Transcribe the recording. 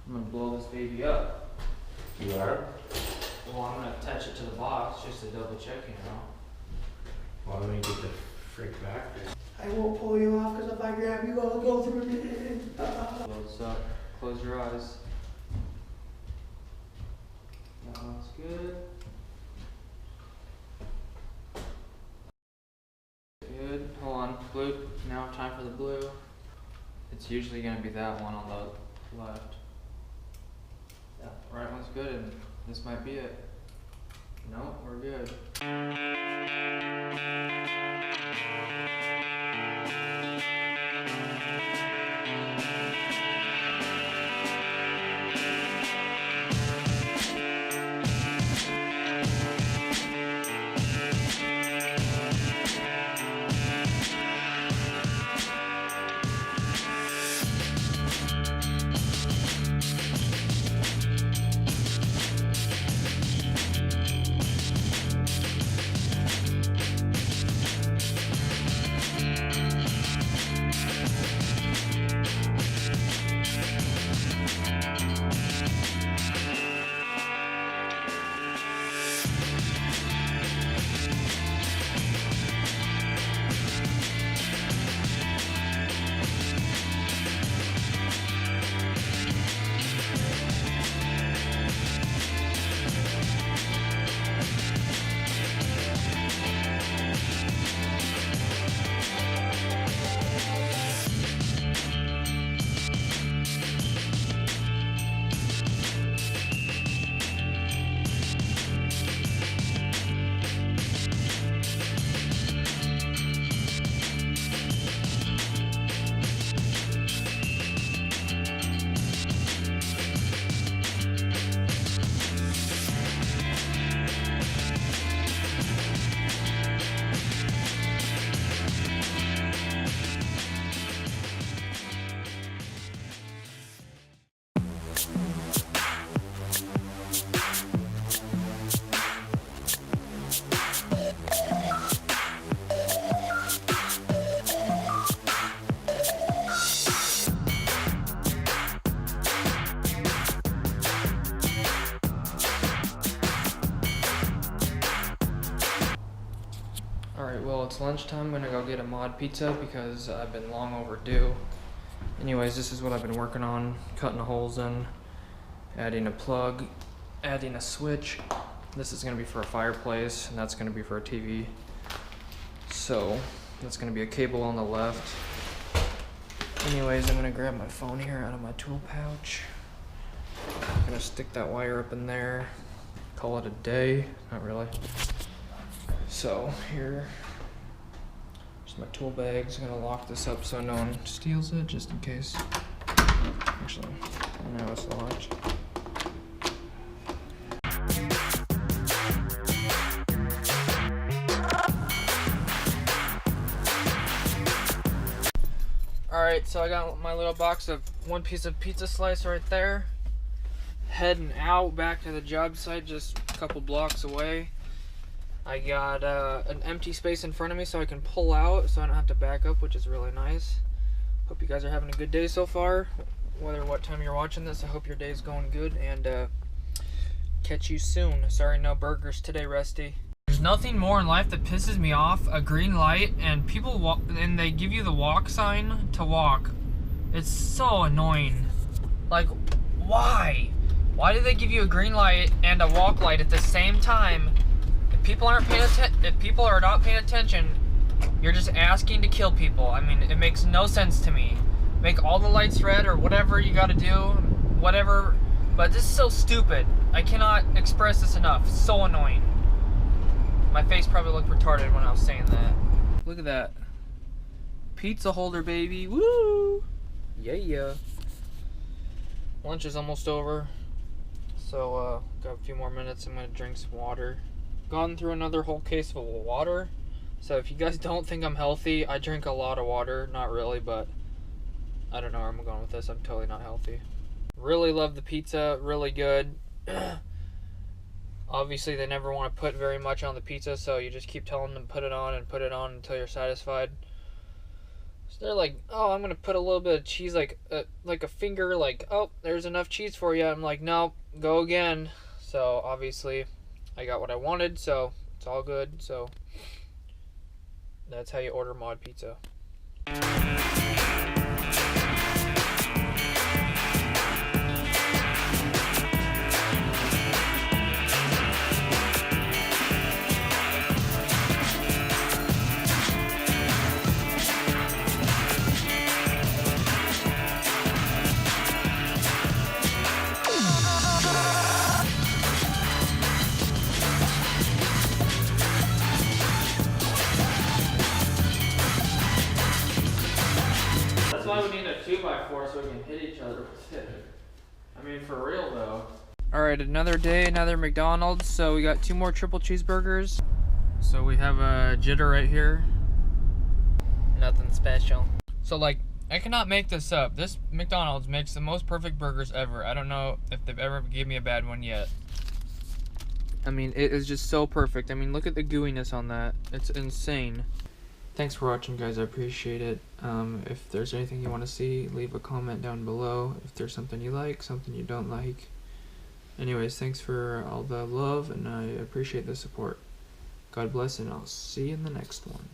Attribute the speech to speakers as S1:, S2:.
S1: I'm gonna blow this baby up.
S2: You are?
S1: Well, I'm gonna attach it to the box just to double check, you know.
S2: Well, let me get the frick back there.
S3: I won't pull you off because if I grab you, I'll go through it.
S1: Close up. Close your eyes. That looks good. Good. Hold on. Blue. Now time for the blue. It's usually gonna be that one on the left. Yeah, right one's good, and this might be it. No, we're good. Alright, well, it's lunchtime. I'm gonna go get a mod pizza because I've been long overdue. Anyways, this is what I've been working on. Cutting the holes in, adding a plug, adding a switch. This is gonna be for a fireplace, and that's gonna be for a TV. So, that's gonna be a cable on the left. Anyways, I'm gonna grab my phone here out of my tool pouch. I'm gonna stick that wire up in there. Call it a day. Not really. So here's my tool bags. I'm gonna lock this up so no one steals it, just in case. Actually, now it's locked. Alright, so I got my little box of one piece of pizza slice right there. Heading out back to the job site just a couple blocks away. I got an empty space in front of me so I can pull out so I don't have to back up, which is really nice. Hope you guys are having a good day so far. Whether what time you're watching this, I hope your day's going good, and catch you soon. Sorry, no burgers today, Rusty. There's nothing more in life that pisses me off, a green light, and people walk, and they give you the walk sign to walk. It's so annoying. Like, why? Why do they give you a green light and a walk light at the same time? People aren't paying if people are not paying attention, you're just asking to kill people. I mean, it makes no sense to me. Make all the lights red or whatever you gotta do, whatever, but this is so stupid. I cannot express this enough. It's so annoying. My face probably looked retarded when I was saying that. Look at that. Pizza holder, baby. Woo! Yeah. Lunch is almost over. So, got a few more minutes. I'm gonna drink some water. Gone through another whole case full of water. So if you guys don't think I'm healthy, I drink a lot of water. Not really, but I don't know where I'm going with this. I'm totally not healthy. Really love the pizza. Really good. Obviously, they never want to put very much on the pizza, so you just keep telling them put it on and put it on until you're satisfied. So they're like, oh, I'm gonna put a little bit of cheese, like a finger, like, oh, there's enough cheese for you. I'm like, no, go again. So obviously, I got what I wanted, so it's all good. So that's how you order mod pizza. That's why we need a 2x4 so we can hit each other with it. I mean, for real though. Alright, another day, another McDonald's. So we got 2 more triple cheeseburgers. So we have a jitter right here. Nothing special. So like, I cannot make this up. This McDonald's makes the most perfect burgers ever. I don't know if they've ever gave me a bad one yet. I mean, it is just so perfect. I mean, look at the gooiness on that. It's insane. Thanks for watching, guys. I appreciate it. If there's anything you want to see, leave a comment down below. If there's something you like, something you don't like. Anyways, thanks for all the love, and I appreciate the support. God bless, and I'll see you in the next one.